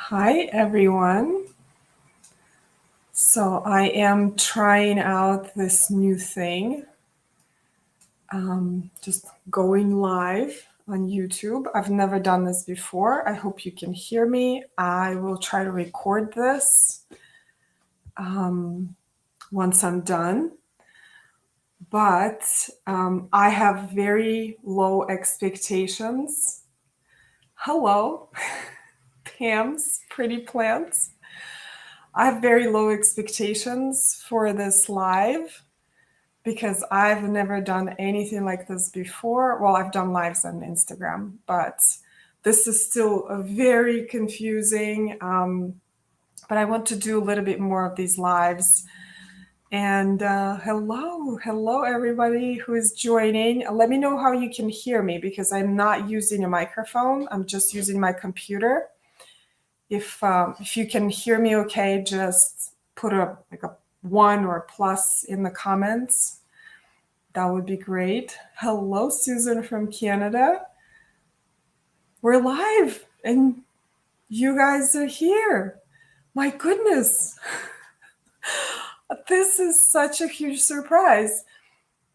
Hi, everyone. So I am trying out this new thing, just going live on YouTube. I've never done this before. I hope you can hear me. I will try to record this once I'm done. But I have very low expectations. Hello, Pam's Pretty Plants. I have very low expectations for this live because I've never done anything like this before. Well, I've done lives on Instagram, but this is still a very confusing. But I want to do a little bit more of these lives. And hello, everybody who is joining. Let me know how you can hear me because I'm not using a microphone. I'm just using my computer. If you can hear me okay, just put a 1 or a plus in the comments. That would be great. Hello, Susan from Canada. We're live and you guys are here. My goodness. This is such a huge surprise.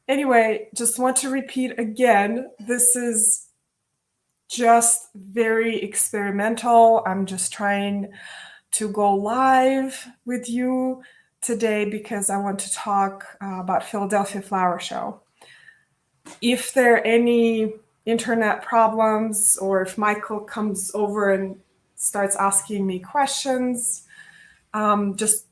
Anyway, just want to repeat again, this is just very experimental. I'm just trying to go live with you today because I want to talk about Philadelphia Flower Show. If there are any internet problems or if Michael comes over and starts asking me questions, just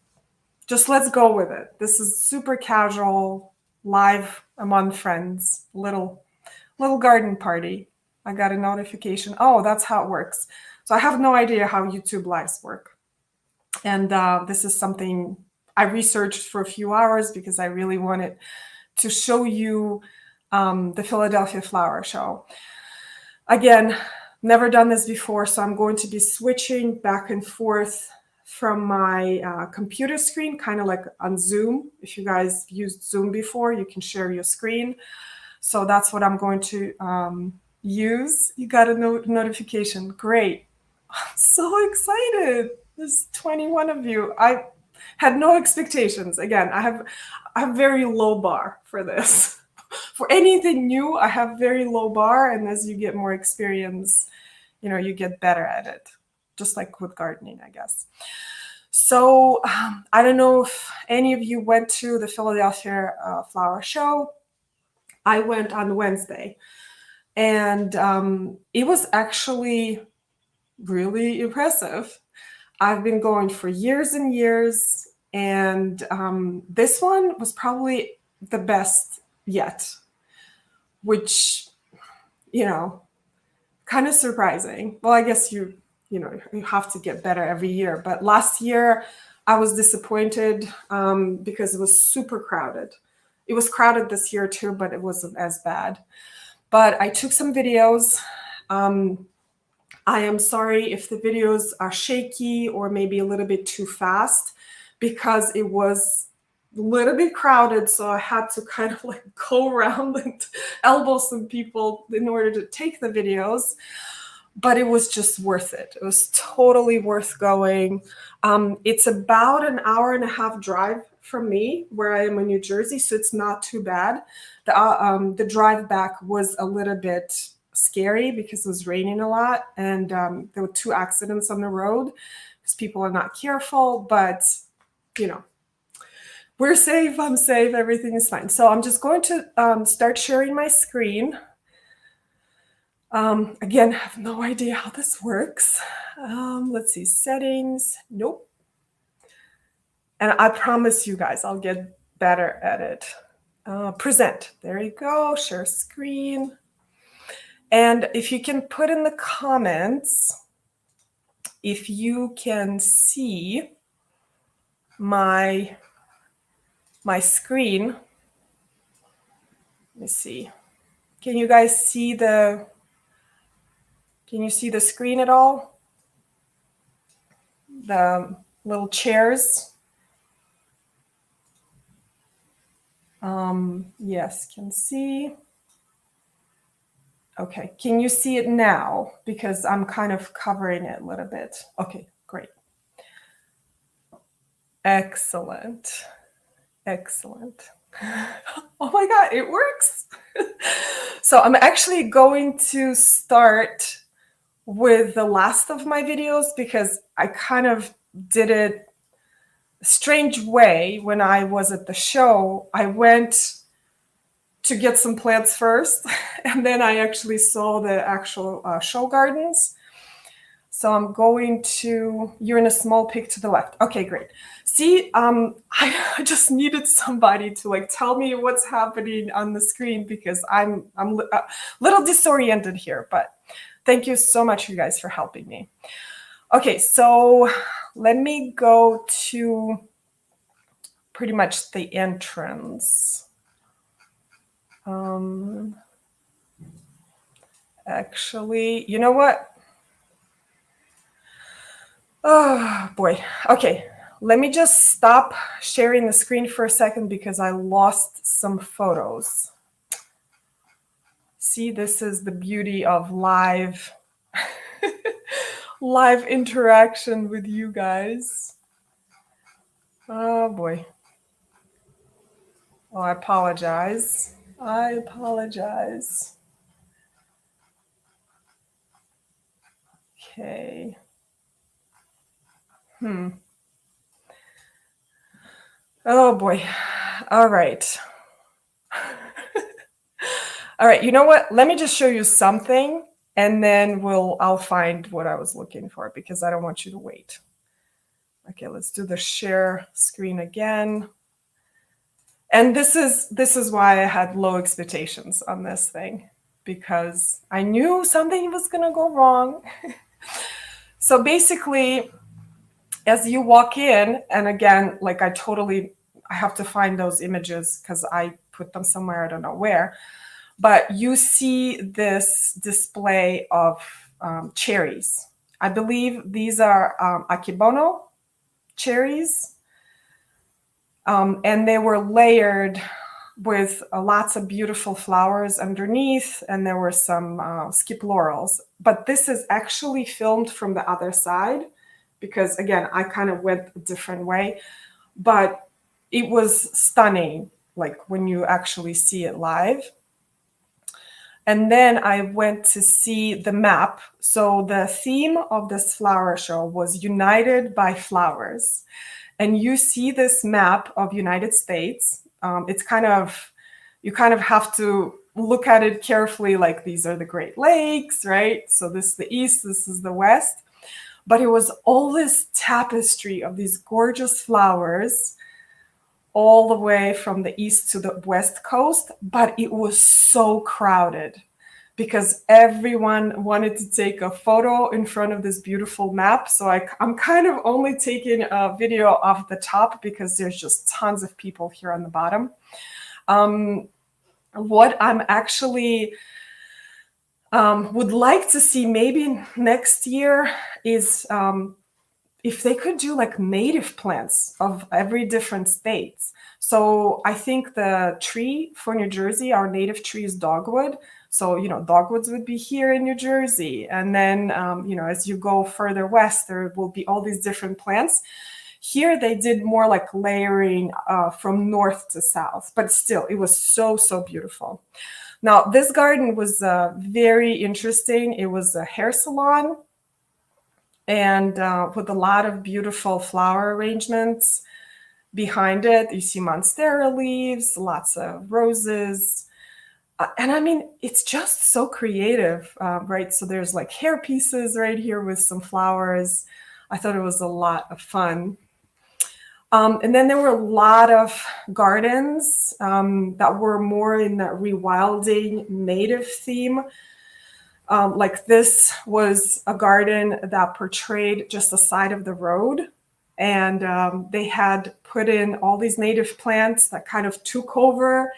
let's go with it. This is super casual, live among friends, little garden party. I got a notification. Oh, that's how it works. So I have no idea how YouTube lives work. And this is something I researched for a few hours because I really wanted to show you the Philadelphia Flower Show. Again, never done this before, so I'm going to be switching back and forth from my computer screen, kind of like on Zoom. If you guys used Zoom before, you can share your screen. So that's what I'm going to use. You got a notification. Great. I'm so excited. There's 21 of you. I had no expectations. Again, I have very low bar for this. For anything new, I have very low bar, and as you get more experience, you get better at it. Just like with gardening, I guess. So I don't know if any of you went to the Philadelphia Flower Show. I went on Wednesday, and it was actually really impressive. I've been going for years and years, and this one was probably the best yet, which, kind of surprising. Well, I guess you have to get better every year. But last year, I was disappointed because it was super crowded. It was crowded this year too, but it wasn't as bad. But I took some videos. I am sorry if the videos are shaky or maybe a little bit too fast because it was a little bit crowded. So I had to kind of like go around and elbow some people in order to take the videos. But it was just worth it. It was totally worth going. It's about an hour and a half drive from me where I am in New Jersey, so it's not too bad. The drive back was a little bit scary because it was raining a lot, and there were 2 accidents on the road because people are not careful, but we're safe, I'm safe, everything is fine. So I'm just going to start sharing my screen. Again, I have no idea how this works. Let's see, settings, nope. And I promise you guys, I'll get better at it. Present, there you go, share screen. And if you can put in the comments, if you can see my screen. Let me see. Can you guys see can you see the screen at all? The little chairs. Yes, can see. Okay, can you see it now? Because I'm kind of covering it a little bit. Okay, great. Excellent. Excellent. Oh my God, it works. So I'm actually going to start with the last of my videos because I kind of did it a strange way when I was at the show. I went to get some plants first, and then I actually saw the actual show gardens. So I'm going to, you're in a small pic to the left. Okay, great. See, I just needed somebody to like tell me what's happening on the screen because I'm a little disoriented here, but thank you so much, you guys, for helping me. Okay, so let me go to pretty much the entrance. Actually, you know what? Oh boy. Okay, let me just stop sharing the screen for a second because I lost some photos. See, this is the beauty of live live interaction with you guys. Oh boy. Oh, I apologize. I apologize. Okay. Oh boy. All right. All right, you know what? Let me just show you something and then I'll find what I was looking for because I don't want you to wait. Okay, let's do the share screen again. And this is why I had low expectations on this thing because I knew something was gonna go wrong. So basically, as you walk in, and again, like I have to find those images because I put them somewhere, I don't know where, but you see this display of cherries. I believe these are akebono cherries. And they were layered with lots of beautiful flowers underneath, and there were some skip laurels. But this is actually filmed from the other side because, again, I kind of went a different way. But it was stunning, like when you actually see it live. And then I went to see the map. So the theme of this flower show was United by Flowers. And you see this map of United States. It's you kind of have to look at it carefully, like these are the Great Lakes, right? So this is the East, this is the West. But it was all this tapestry of these gorgeous flowers all the way from the East to the West Coast. But it was so crowded because everyone wanted to take a photo in front of this beautiful map. So I'm kind of only taking a video off the top because there's just tons of people here on the bottom. What I'm actually would like to see maybe next year is if they could do like native plants of every different states. So I think the tree for New Jersey, our native tree is dogwood. So, dogwoods would be here in New Jersey. And then, as you go further west, there will be all these different plants. Here, they did more like layering from north to south, but still, it was so, so beautiful. Now, this garden was very interesting. It was a hair salon and with a lot of beautiful flower arrangements behind it. You see monstera leaves, lots of roses. And I mean, it's just so creative, right? So there's like hair pieces right here with some flowers. I thought it was a lot of fun. And then there were a lot of gardens that were more in that rewilding native theme. Like this was a garden that portrayed just the side of the road. And they had put in all these native plants that kind of took over.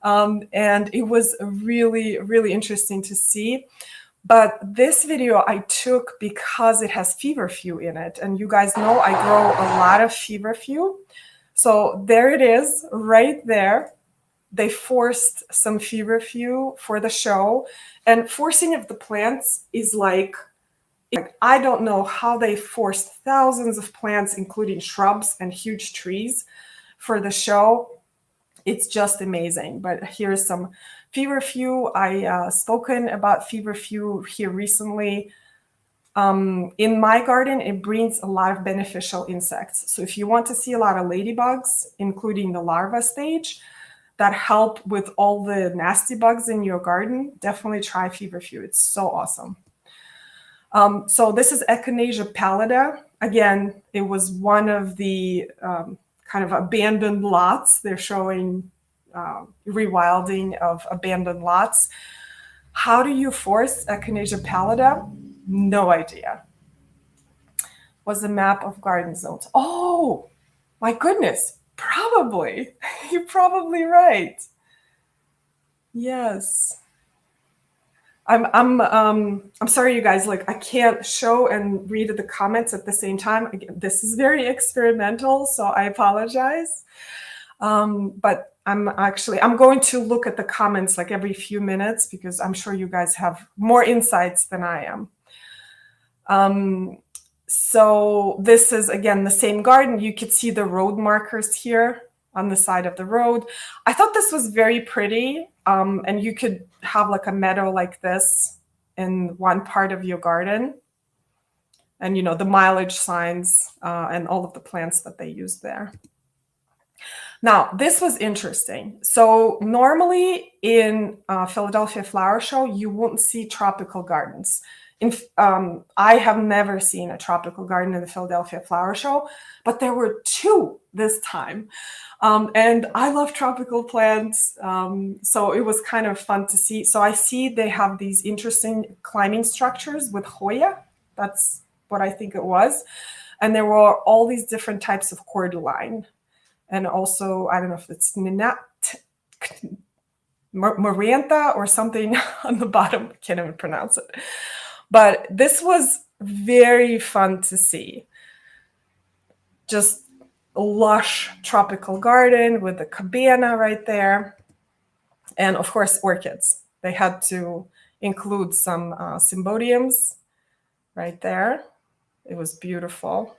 And it was really, really interesting to see. But this video I took because it has feverfew in it. And you guys know I grow a lot of feverfew. So there it is right there. They forced some feverfew for the show. And forcing of the plants is like Like, I don't know how they forced thousands of plants, including shrubs and huge trees, for the show. It's just amazing. But here's some feverfew. I spoken about feverfew here recently. In my garden, it brings a lot of beneficial insects. So if you want to see a lot of ladybugs, including the larva stage, that help with all the nasty bugs in your garden, definitely try feverfew. It's so awesome. So this is Echinacea pallida. Again, it was one of the kind of abandoned lots. They're showing rewilding of abandoned lots. How do you force Echinacea pallida? No idea. Was a map of garden zones. Oh, my goodness. Probably. You're probably right. Yes. I'm sorry, you guys, like I can't show and read the comments at the same time. Again, this is very experimental, so I apologize. But I'm going to look at the comments like every few minutes because I'm sure you guys have more insights than I am. So this is, again, the same garden. You could see the road markers here on the side of the road. I thought this was very pretty. And you could have like a meadow like this in one part of your garden. And, you know, the mileage signs and all of the plants that they use there. Now, this was interesting. So normally in Philadelphia Flower Show, you won't see tropical gardens. I have never seen a tropical garden in the Philadelphia Flower Show, but there were two this time. And I love tropical plants, so it was kind of fun to see. So I see they have these interesting climbing structures with Hoya. That's what I think it was. And there were all these different types of cordyline. And also, I don't know if it's Marantha or something on the bottom. I can't even pronounce it. But this was very fun to see. Just a lush tropical garden with the cabana right there. And of course, orchids. They had to include some symbodiums right there. It was beautiful.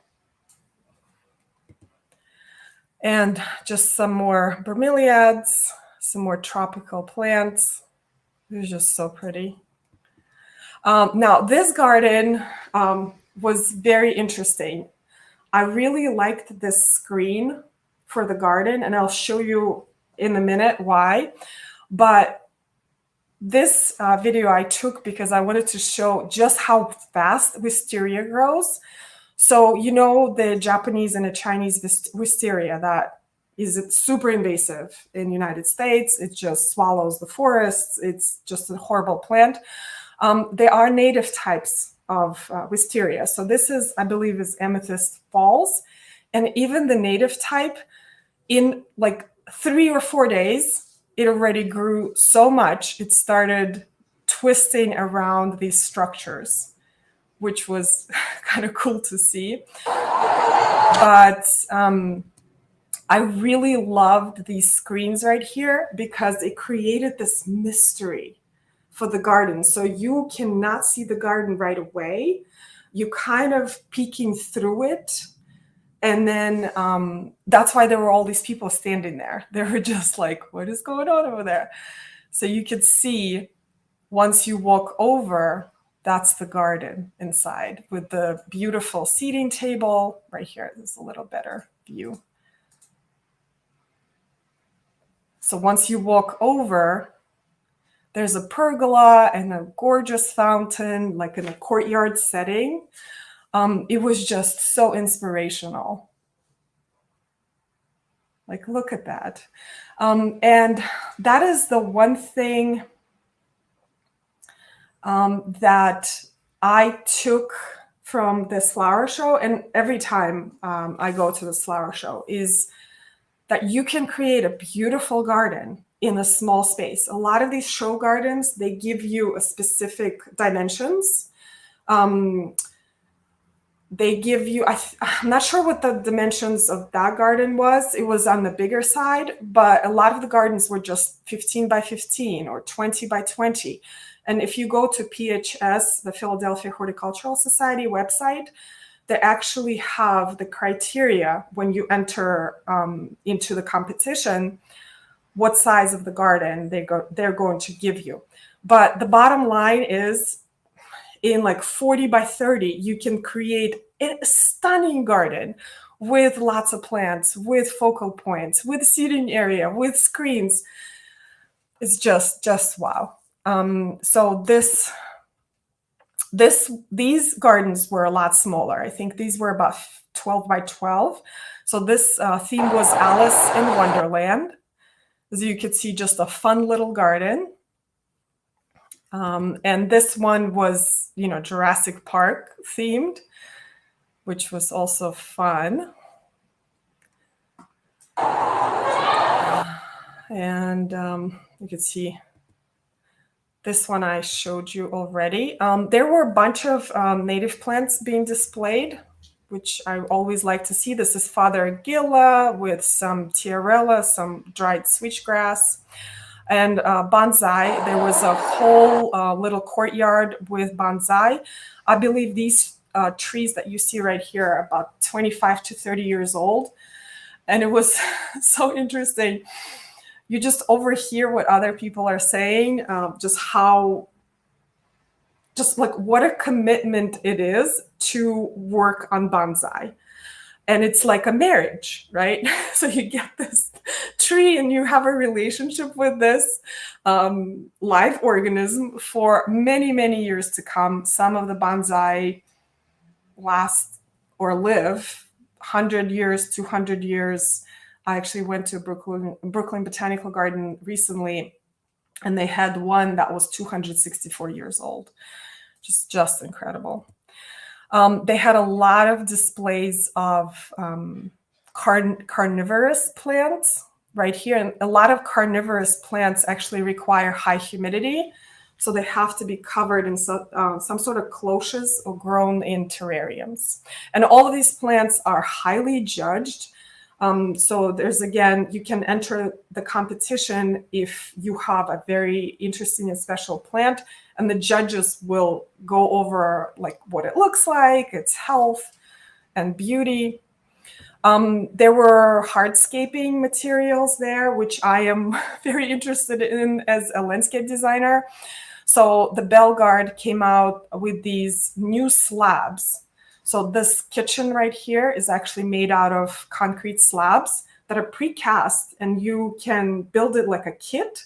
And just some more bromeliads, some more tropical plants. It was just so pretty. Now, this garden was very interesting. I really liked this screen for the garden, and I'll show you in a minute why. But this video I took because I wanted to show just how fast wisteria grows. So, you know, the Japanese and the Chinese wisteria that is super invasive in the United States. It just swallows the forests. It's just a horrible plant. There are native types of wisteria. So this is, I believe, is Amethyst Falls. And even the native type, in like 3 or 4 days, it already grew so much, it started twisting around these structures, which was kind of cool to see. But I really loved these screens right here because it created this mystery for the garden. So you cannot see the garden right away. You kind of peeking through it. And then that's why there were all these people standing there. They were just like, what is going on over there? So you could see once you walk over, that's the garden inside with the beautiful seating table right here. There's a little better view. So once you walk over, there's a pergola and a gorgeous fountain, like in a courtyard setting. It was just so inspirational. Like, look at that. And that is the one thing that I took from this flower show, and every time I go to this flower show, is that you can create a beautiful garden in a small space. A lot of these show gardens, they give you a specific dimensions. They give you, I'm not sure what the dimensions of that garden was. It was on the bigger side, but a lot of the gardens were just 15 by 15 or 20 by 20. And if you go to PHS, the Philadelphia Horticultural Society website, they actually have the criteria when you enter into the competition, what size of the garden they're going to give you. But the bottom line is, in like 40 by 30, you can create a stunning garden with lots of plants, with focal points, with seating area, with screens. It's just wow. So these gardens were a lot smaller. I think these were about 12 by 12. So this theme was Alice in Wonderland. As you could see, just a fun little garden. And this one was, Jurassic Park themed, which was also fun. And you can see this one I showed you already. There were a bunch of native plants being displayed, which I always like to see. This is Father Gila with some tiarella, some dried switchgrass, and bonsai. There was a whole little courtyard with bonsai. I believe these trees that you see right here are about 25 to 30 years old. And it was so interesting. You just overhear what other people are saying, just like what a commitment it is to work on bonsai. And it's like a marriage, right? So you get this tree and you have a relationship with this live organism for many, many years to come. Some of the bonsai last or live 100 years, 200 years. I actually went to Brooklyn Botanical Garden recently, and they had one that was 264 years old. Just incredible. They had a lot of displays of carnivorous plants right here. And a lot of carnivorous plants actually require high humidity. So they have to be covered in some sort of cloches or grown in terrariums. And all of these plants are highly judged. So there's, again, you can enter the competition if you have a very interesting and special plant, and the judges will go over like what it looks like, its health and beauty. There were hardscaping materials there, which I am very interested in as a landscape designer. So the Bellegarde came out with these new slabs. So this kitchen right here is actually made out of concrete slabs that are precast, and you can build it like a kit.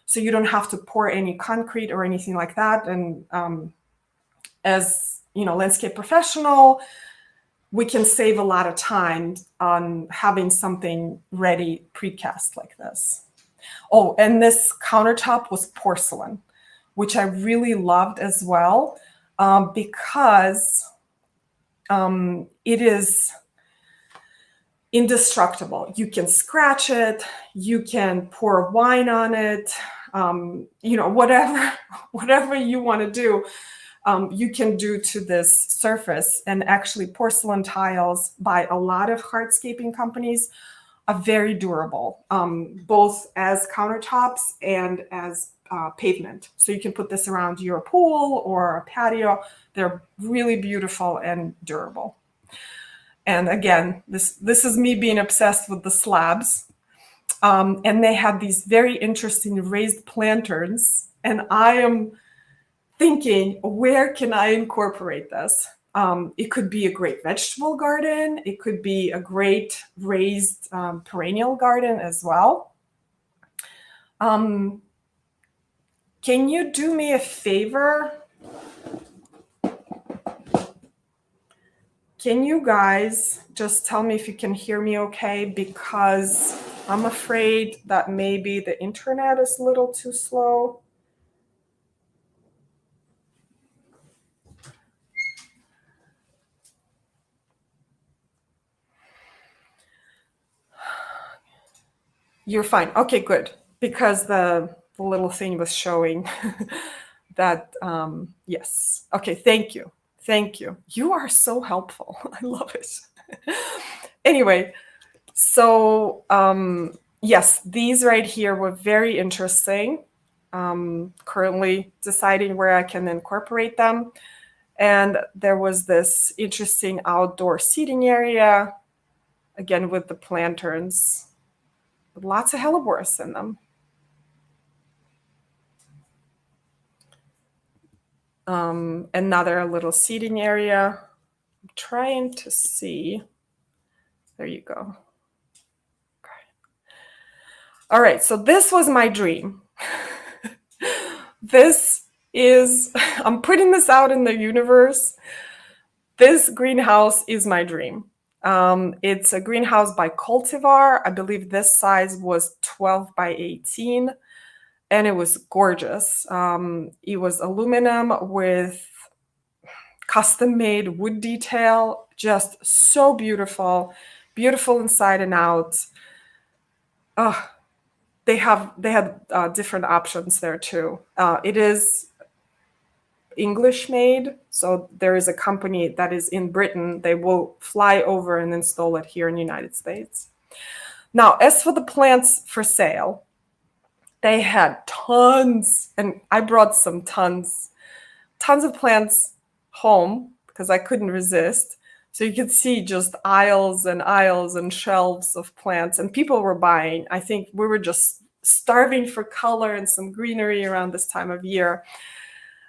So you don't have to pour any concrete or anything like that. And as landscape professional, we can save a lot of time on having something ready precast like this. Oh, and this countertop was porcelain, which I really loved as well, because it is indestructible. You can scratch it, you can pour wine on it, whatever you want to do, you can do to this surface. And actually, porcelain tiles by a lot of hardscaping companies are very durable, both as countertops and as pavement. So you can put this around your pool or a patio. They're really beautiful and durable. And again, this is me being obsessed with the slabs. And they have these very interesting raised planterns. And I am thinking, where can I incorporate this? It could be a great vegetable garden. It could be a great raised perennial garden as well. Can you do me a favor? Can you guys just tell me if you can hear me okay? Because I'm afraid that maybe the internet is a little too slow. You're fine. Okay, good. Because the little thing was showing that, yes. Okay, thank you. Thank you. You are so helpful. I love it. Anyway, so yes, these right here were very interesting. currently deciding where I can incorporate them. And there was this interesting outdoor seating area, again with the planterns, with lots of hellebores in them. Another little seating area. I'm trying to see. There you go. All right, so this was my dream. This is, I'm putting this out in the universe. This greenhouse is my dream. It's a greenhouse by Cultivar. I believe this size was 12 by 18, and it was gorgeous. It was aluminum with custom-made wood detail, just so beautiful, beautiful inside and out. They had different options there too. It is English made, so there is a company that is in Britain. They will fly over and install it here in the United States. Now, as for the plants for sale, they had tons, and I brought some tons of plants home because I couldn't resist. So you could see just aisles and aisles and shelves of plants, and people were buying. I think we were just starving for color and some greenery around this time of year.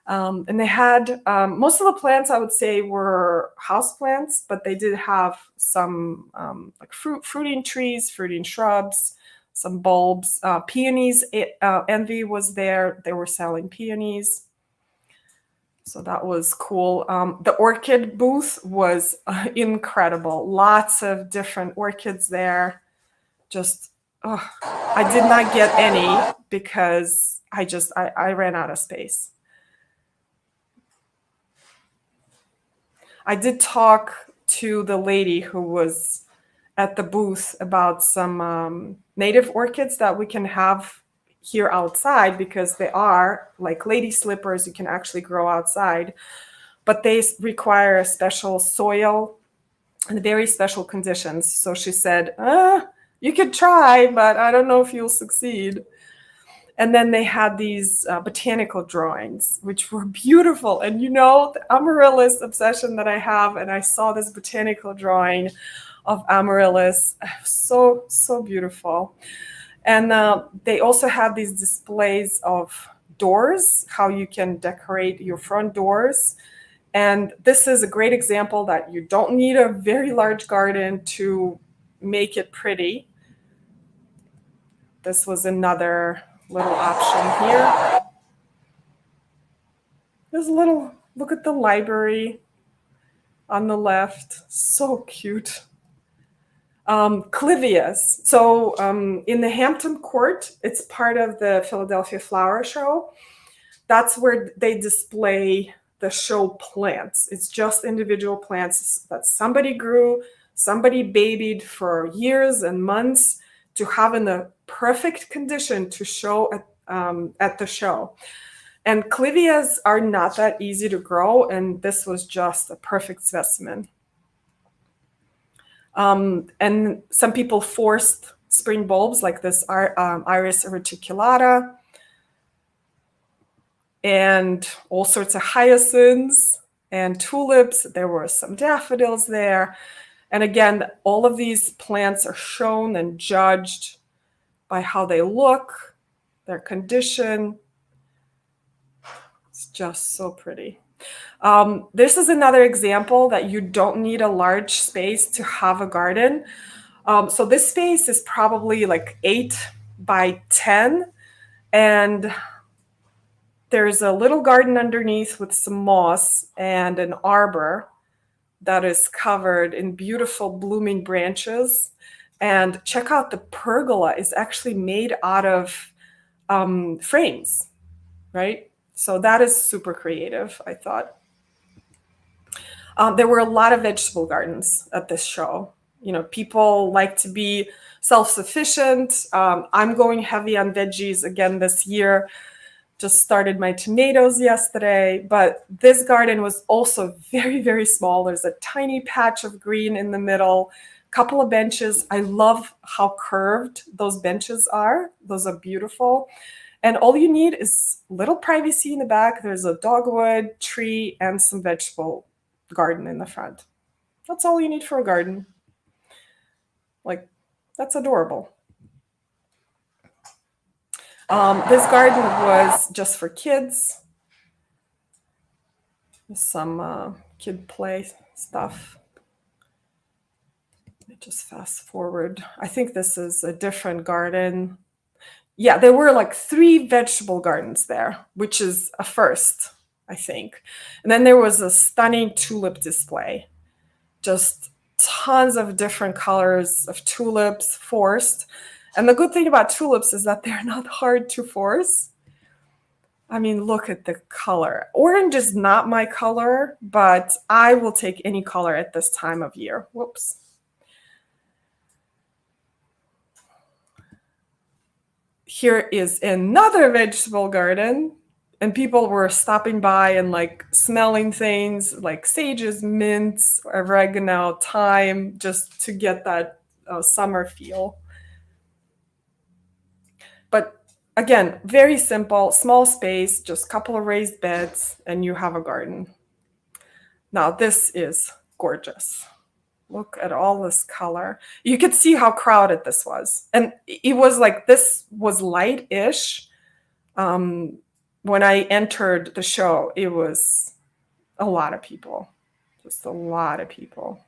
And they had, most of the plants I would say were house plants, but they did have some like fruiting trees, fruiting shrubs, some bulbs. Peonies, Envy was there. They were selling peonies. So that was cool. The orchid booth was incredible. Lots of different orchids there. Just, I did not get any because I ran out of space. I did talk to the lady who was at the booth about some native orchids that we can have here outside, because they are like lady slippers. You can actually grow outside, but they require a special soil and very special conditions. So she said, you could try, but I don't know if you'll succeed. And then they had these botanical drawings, which were beautiful. And you know, the amaryllis obsession that I have, and I saw this botanical drawing of amaryllis, so beautiful. And they also have these displays of doors, how you can decorate your front doors. And this is a great example that you don't need a very large garden to make it pretty. This was another little option here. There's a little, look at the library on the left. So cute. Clivias. So in the Hampton Court, it's part of the Philadelphia Flower Show. That's where they display the show plants. It's just individual plants that somebody grew, somebody babied for years and months to have in the perfect condition to show at the show. And clivias are not that easy to grow, and this was just a perfect specimen. And some people forced spring bulbs like this Iris reticulata, and all sorts of hyacinths and tulips. There were some daffodils there. And again, all of these plants are shown and judged by how they look, their condition. It's just so pretty. This is another example that you don't need a large space to have a garden. So this space is probably like 8 by 10, and there's a little garden underneath with some moss and an arbor that is covered in beautiful blooming branches. And check out, the pergola is actually made out of frames, right? So that is super creative, I thought. There were a lot of vegetable gardens at this show. You know, people like to be self-sufficient. I'm going heavy on veggies again this year. Just started my tomatoes yesterday, but this garden was also very, very small. There's a tiny patch of green in the middle, couple of benches. I love how curved those benches are. Those are beautiful. And all you need is little privacy in the back. There's a dogwood tree and some vegetable garden in the front. That's all you need for a garden. Like, that's adorable. This garden was just for kids. Some kid play stuff. Let me just fast forward. I think this is a different garden. Yeah, there were like 3 vegetable gardens there, which is a first, I think. And then there was a stunning tulip display. Just tons of different colors of tulips forced. And the good thing about tulips is that they're not hard to force. I mean, look at the color. Orange is not my color, but I will take any color at this time of year. Whoops. Here is another vegetable garden, and people were stopping by and like smelling things like sages, mints, oregano, thyme, just to get that summer feel. But again, very simple, small space, just a couple of raised beds, and you have a garden. Now, this is gorgeous. Look at all this color. You could see how crowded this was. And it was like, this was light-ish. When I entered the show, it was a lot of people, just a lot of people.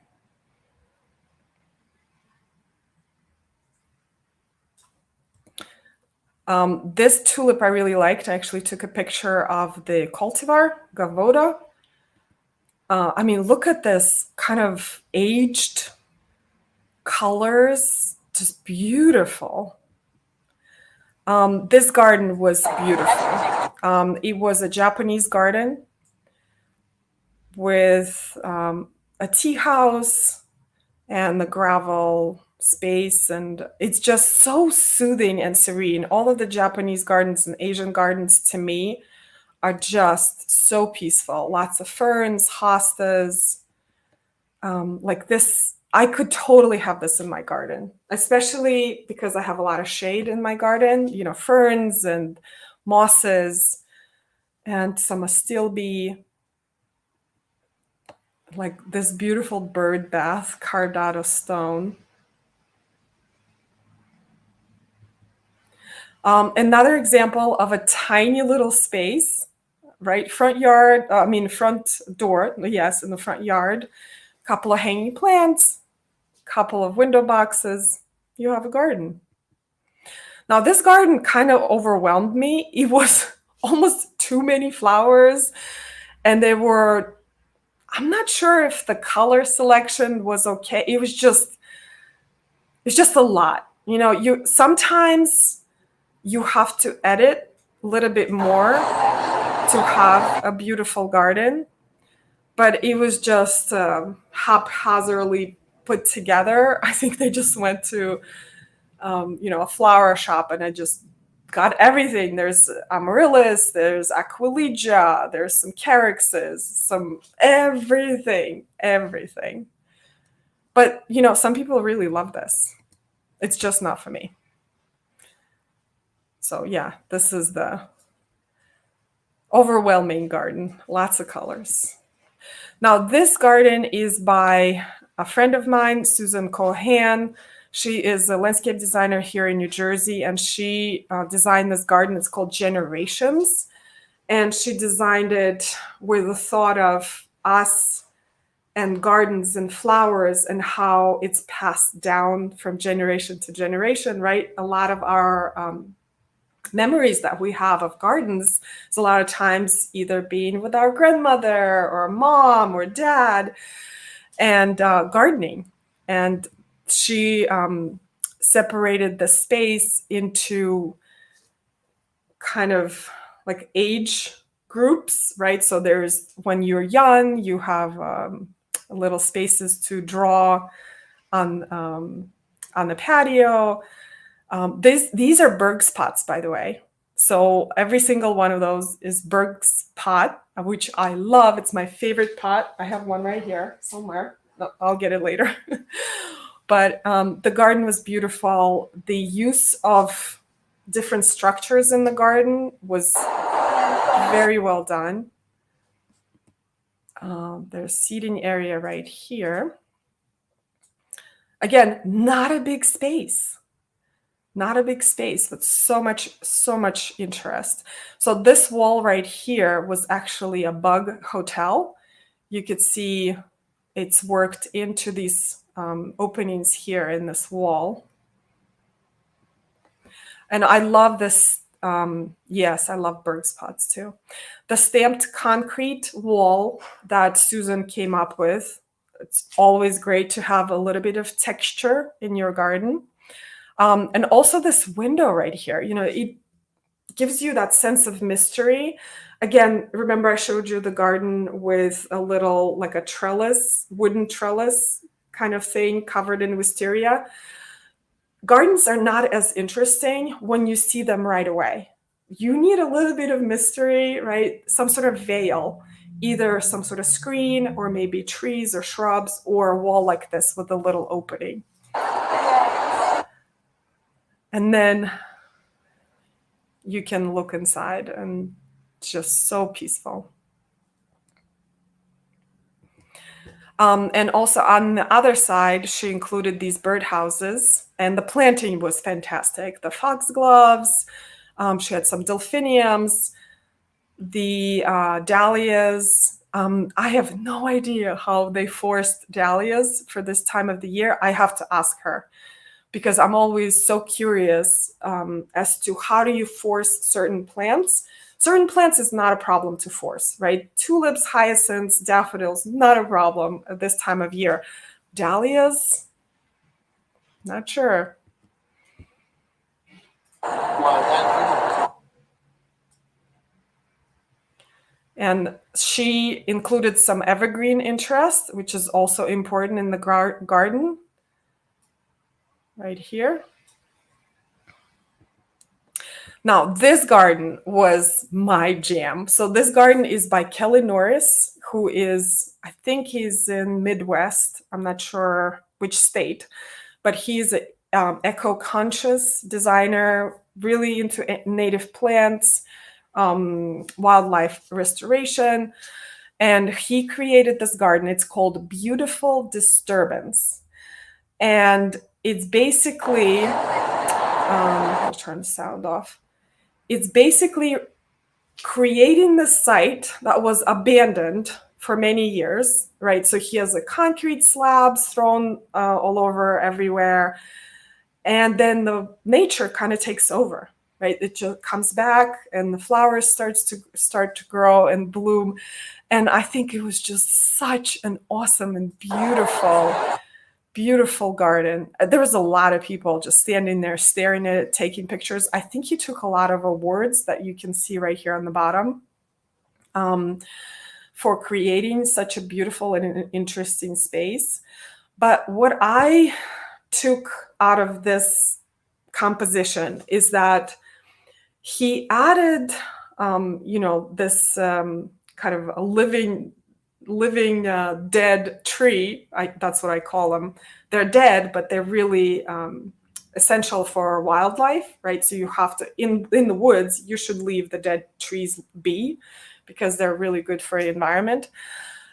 This tulip I really liked. I actually took a picture of the cultivar, Gavoda. I mean, look at this kind of aged colors, just beautiful. This garden was beautiful. It was a Japanese garden with a tea house and the gravel space, and it's just so soothing and serene. All of the Japanese gardens and Asian gardens to me are just so peaceful. Lots of ferns, hostas, like this. I could totally have this in my garden, especially because I have a lot of shade in my garden, you know, ferns and mosses and some astilbe, like this beautiful bird bath carved out of stone. Another example of a tiny little space, right? Front yard, front door, yes, in the front yard. Couple of hanging plants, couple of window boxes. You have a garden. Now, this garden kind of overwhelmed me. It was almost too many flowers, and they were, I'm not sure if the color selection was okay. It's just a lot. You know, sometimes you have to edit a little bit more to have a beautiful garden, but it was just haphazardly put together. I think they just went to, a flower shop, and I just got everything. There's amaryllis, there's aquilegia, there's some caryxes, some everything. But, some people really love this. It's just not for me. So yeah, this is the overwhelming garden, lots of colors. Now, this garden is by a friend of mine, Susan Cohan. She is a landscape designer here in New Jersey, and she designed this garden. It's called Generations, and she designed it with the thought of us and gardens and flowers and how it's passed down from generation to generation, right? A lot of our memories that we have of gardens is a lot of times either being with our grandmother or mom or dad and gardening. And she separated the space into kind of like age groups, right? So there's, when you're young, you have little spaces to draw on the patio. These are Berg's pots, by the way. So every single one of those is Berg's pot, which I love. It's my favorite pot. I have one right here somewhere. No, I'll get it later. But the garden was beautiful. The use of different structures in the garden was very well done. There's seating area right here. Again, not a big space. Not a big space, but so much interest. So this wall right here was actually a bug hotel. You could see it's worked into these openings here in this wall. And I love this. Yes, I love Berg's pots too. The stamped concrete wall that Susan came up with. It's always great to have a little bit of texture in your garden. And also this window right here, it gives you that sense of mystery. Again, remember I showed you the garden with a little, like a trellis, wooden trellis kind of thing covered in wisteria. Gardens are not as interesting when you see them right away. You need a little bit of mystery, right? Some sort of veil, either some sort of screen or maybe trees or shrubs or a wall like this with a little opening. And then you can look inside and it's just so peaceful. And also on the other side, she included these birdhouses, and the planting was fantastic. The foxgloves, she had some delphiniums, the dahlias. I have no idea how they forced dahlias for this time of the year. I have to ask her because I'm always so curious as to how do you force certain plants. Certain plants is not a problem to force, right? Tulips, hyacinths, daffodils, not a problem at this time of year. Dahlias, not sure. And she included some evergreen interest, which is also important in the garden, right here. Now, this garden was my jam. So this garden is by Kelly Norris, who is, I think he's in Midwest. I'm not sure which state, but he's an eco-conscious designer, really into native plants, wildlife restoration. And he created this garden. It's called Beautiful Disturbance. And it's basically, I'll turn the sound off. It's basically creating the site that was abandoned for many years, right? So he has a concrete slabs thrown all over everywhere. And then the nature kind of takes over, right? It just comes back and the flowers start to grow and bloom. And I think it was just such an awesome and beautiful garden. There was a lot of people just standing there staring at it, taking pictures. I think he took a lot of awards that you can see right here on the bottom for creating such a beautiful and an interesting space. But what I took out of this composition is that he added, this kind of a living dead tree. That's what I call them. They're dead, but they're really essential for wildlife, right? So you have to, in the woods, you should leave the dead trees be because they're really good for the environment.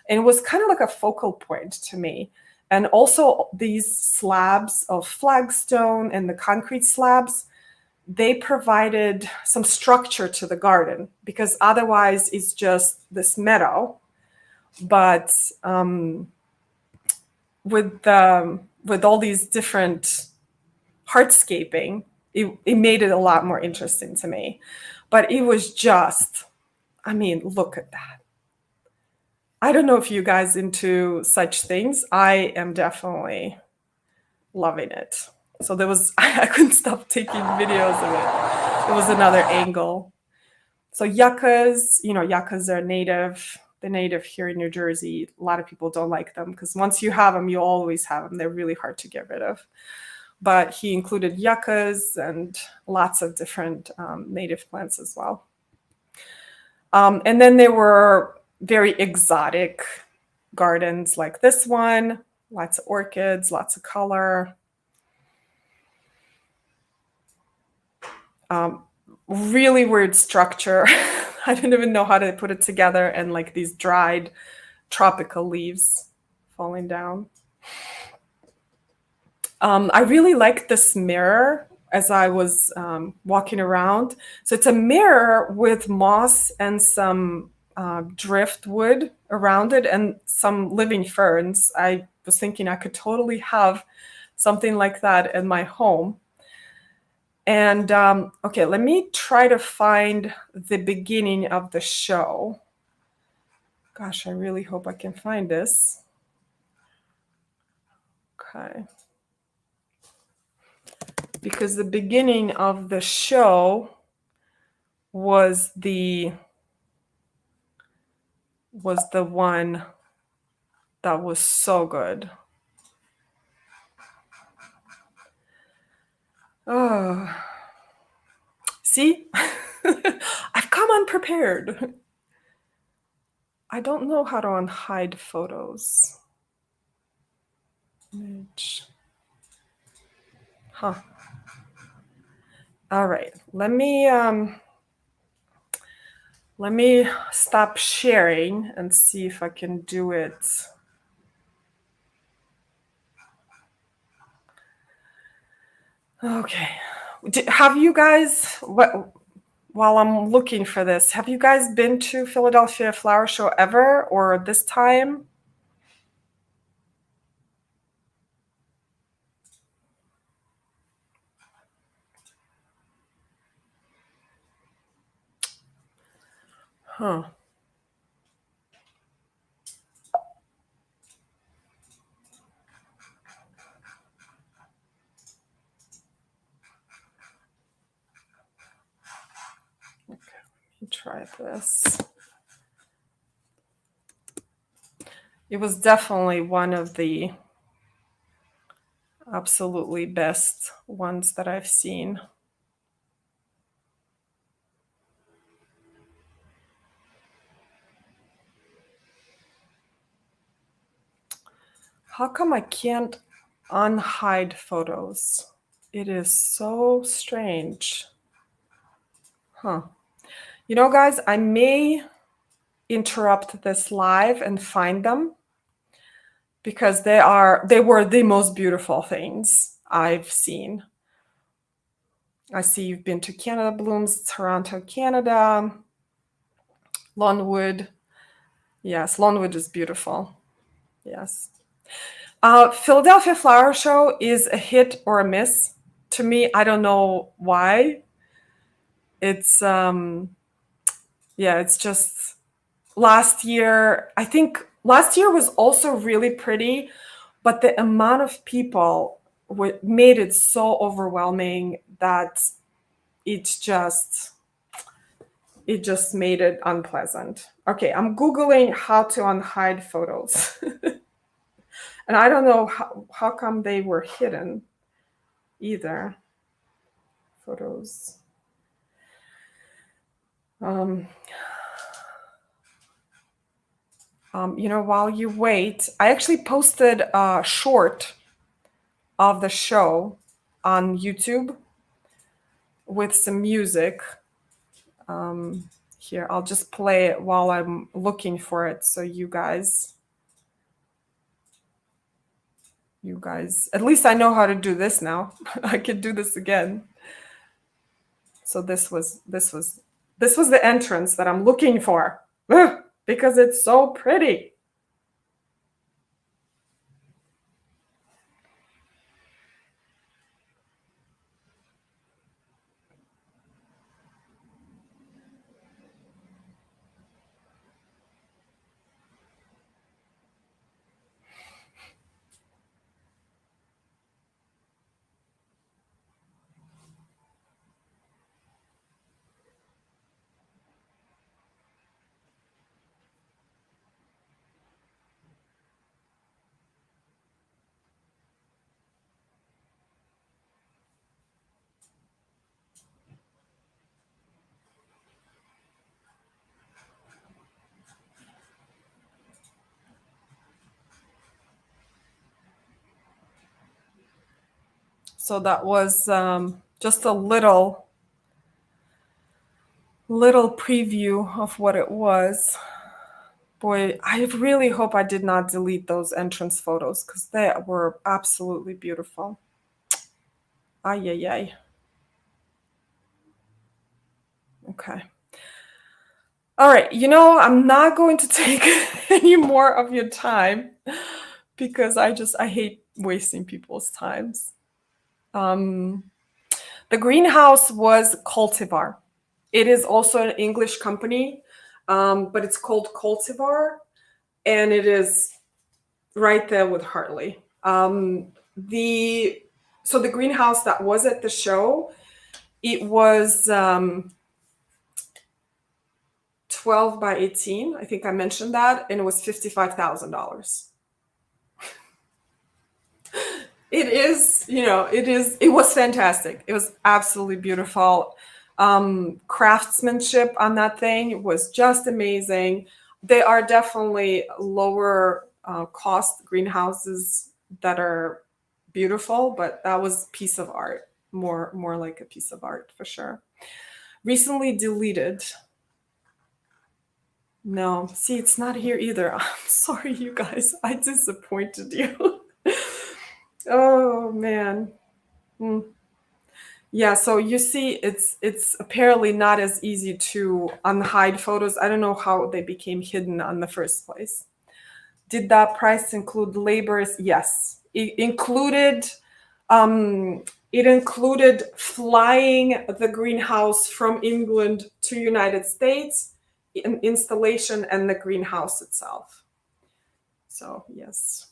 And it was kind of like a focal point to me. And also these slabs of flagstone and the concrete slabs, they provided some structure to the garden because otherwise it's just this meadow. But with all these different hardscaping, it made it a lot more interesting to me. But it was just, I mean, look at that. I don't know if you guys into such things. I am definitely loving it. So there was, I couldn't stop taking videos of it. There was another angle. So yuccas, yuccas are native. They're native here in New Jersey. A lot of people don't like them because once you have them, you always have them. They're really hard to get rid of. But he included yuccas and lots of different native plants as well. And then there were very exotic gardens like this one, lots of orchids, lots of color. Really weird structure. I don't even know how to put it together, and like these dried tropical leaves falling down. I really like this mirror as I was walking around. So it's a mirror with moss and some driftwood around it and some living ferns. I was thinking I could totally have something like that in my home. And okay, let me try to find the beginning of the show. Gosh, I really hope I can find this. Okay. Because the beginning of the show was the one that was so good. Oh, see, I've come unprepared. I don't know how to unhide photos. Image. Huh. All right, let me stop sharing and see if I can do it. Okay. Have you guys, while I'm looking for this, have you guys been to Philadelphia Flower Show ever or this time? Huh. Okay, let me try this. It was definitely one of the absolutely best ones that I've seen. How come I can't unhide photos? It is so strange. Huh. You know, guys, I may interrupt this live and find them because they were the most beautiful things I've seen. I see you've been to Canada Blooms, Toronto, Canada. Lawnwood. Yes, Lawnwood is beautiful. Yes. Philadelphia Flower Show is a hit or a miss. To me, I don't know why. It's it's just last year. I think last year was also really pretty, but the amount of people made it so overwhelming that it just made it unpleasant. Okay, I'm Googling how to unhide photos. And I don't know how come they were hidden either. Photos. While you wait, I actually posted a short of the show on YouTube with some music. Here, I'll just play it while I'm looking for it, so you guys, at least I know how to do this now. I could do this again. So this was the entrance that I'm looking for. Ugh, because it's so pretty. So that was just a little little preview of what it was. Boy, I really hope I did not delete those entrance photos because they were absolutely beautiful. Ay, ay, ay. Okay. All right. I'm not going to take any more of your time because I hate wasting people's times. The greenhouse was Cultivar. It is also an English company, but it's called Cultivar, and it is right there with Hartley. The greenhouse that was at the show, it was 12 by 18. I think I mentioned that, and it was $55,000. It was fantastic. It was absolutely beautiful. Craftsmanship on that thing was just amazing. They are definitely lower cost greenhouses that are beautiful, but that was a piece of art, more like a piece of art for sure. Recently deleted. No, see, it's not here either. I'm sorry, you guys. I disappointed you. Oh man. Hmm. Yeah, so you see, it's apparently not as easy to unhide photos. I don't know how they became hidden on the first place. Did that price include labors? Yes. Um, it included flying the greenhouse from England to United States, installation, and the greenhouse itself. So yes.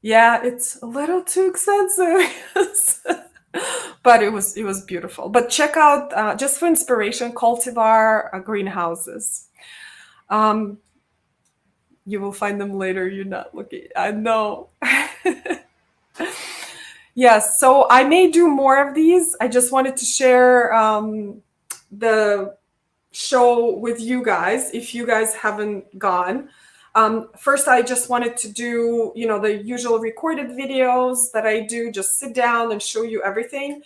Yeah, it's a little too expensive. But it was beautiful. But check out, just for inspiration, cultivar greenhouses. Um, you will find them later. You're not looking. I know. Yes. So I may do more of these. I just wanted to share the show with you guys if you guys haven't gone. First, I just wanted to do, the usual recorded videos that I do, just sit down and show you everything.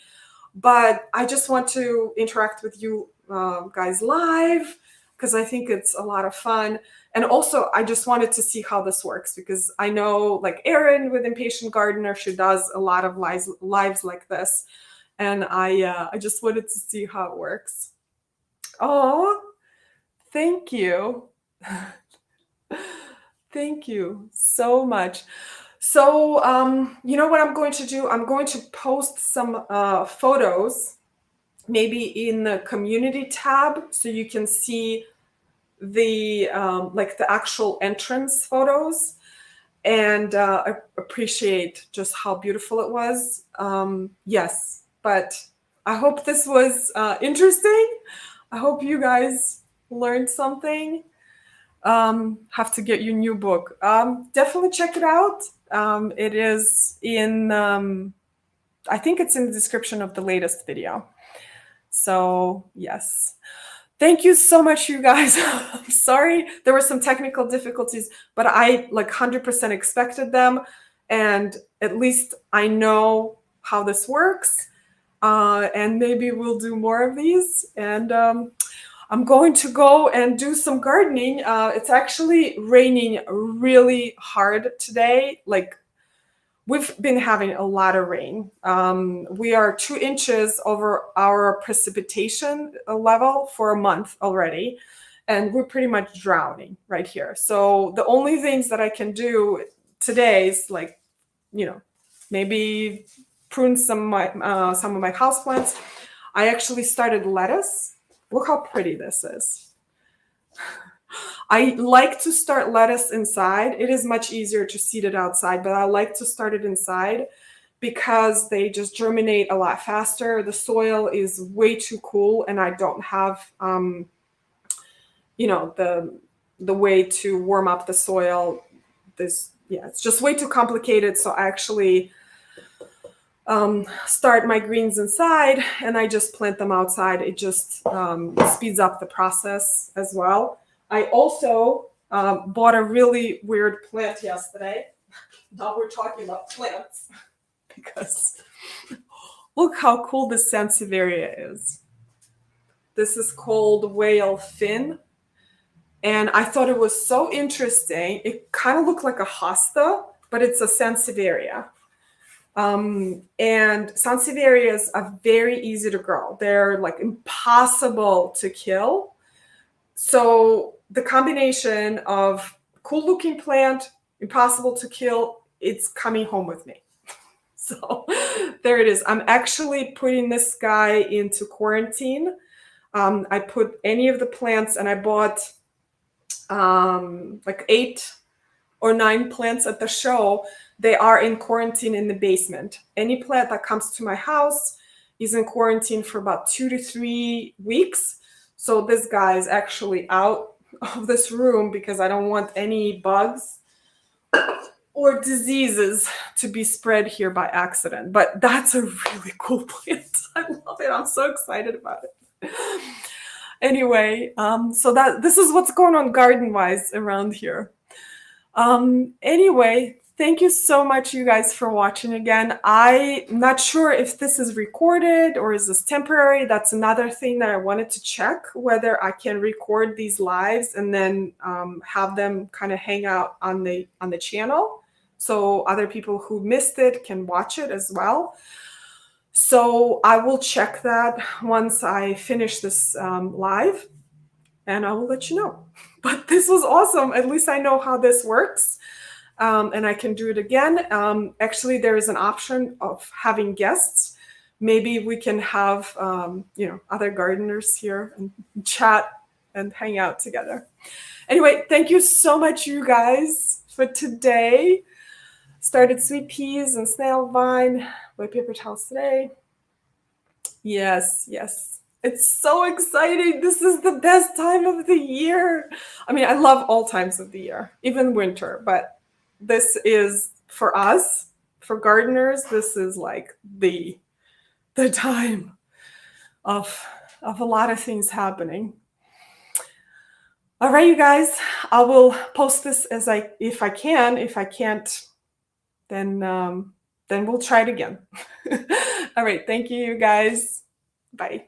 But I just want to interact with you guys live because I think it's a lot of fun. And also, I just wanted to see how this works because I know, like Erin with Impatient Gardener, she does a lot of lives like this, and I just wanted to see how it works. Oh, thank you. Thank you so much. So, you know what I'm going to do? I'm going to post some photos, maybe in the community tab, so you can see the like the actual entrance photos, and I appreciate just how beautiful it was. Yes, but I hope this was interesting. I hope you guys learned something. Have to get your new book. Definitely check it out. It is in, I think it's in the description of the latest video. So, yes. Thank you so much, you guys. I'm sorry there were some technical difficulties, but I like 100% expected them. And at least I know how this works. And maybe we'll do more of these. And I'm going to go and do some gardening. It's actually raining really hard today. Like, we've been having a lot of rain. We are 2 inches over our precipitation level for a month already, and we're pretty much drowning right here. So the only things that I can do today is like, maybe prune some of my houseplants. I actually started lettuce. Look how pretty this is. I like to start lettuce inside. It is much easier to seed it outside, but I like to start it inside because they just germinate a lot faster. The soil is way too cool, and I don't have, the way to warm up the soil. It's just way too complicated. So I actually start my greens inside, and I just plant them outside. It just speeds up the process as well. I also bought a really weird plant yesterday. Now we're talking about plants because look how cool this Sansevieria is. This is called whale fin. And I thought it was so interesting. It kind of looked like a hosta, but it's a sansevieria. And sansevierias are very easy to grow. They're like impossible to kill. So the combination of cool looking plant, impossible to kill, it's coming home with me. So there it is. I'm actually putting this guy into quarantine. I put any of the plants, and I bought like 8 or 9 plants at the show. They are in quarantine in the basement. Any plant that comes to my house is in quarantine for about 2 to 3 weeks. So this guy is actually out of this room because I don't want any bugs or diseases to be spread here by accident. But that's a really cool plant. I love it. I'm so excited about it. Anyway, so this is what's going on garden-wise around here. Anyway, thank you so much, you guys, for watching again. I'm not sure if this is recorded or is this temporary. That's another thing that I wanted to check, whether I can record these lives and then have them kind of hang out on the channel, so other people who missed it can watch it as well. So I will check that once I finish this live, and I will let you know. But this was awesome. At least I know how this works, and I can do it again. Actually, there is an option of having guests. Maybe we can have other gardeners here and chat and hang out together. Anyway, thank you so much, you guys, for today. Started sweet peas and snail vine, white paper towels today. Yes. It's so exciting. This is the best time of the year. I mean, I love all times of the year, even winter, but this is, for us, for gardeners, this is like the time of a lot of things happening. All right, you guys, I will post this if I can. If I can't, then we'll try it again. All right, thank you, you guys. Bye.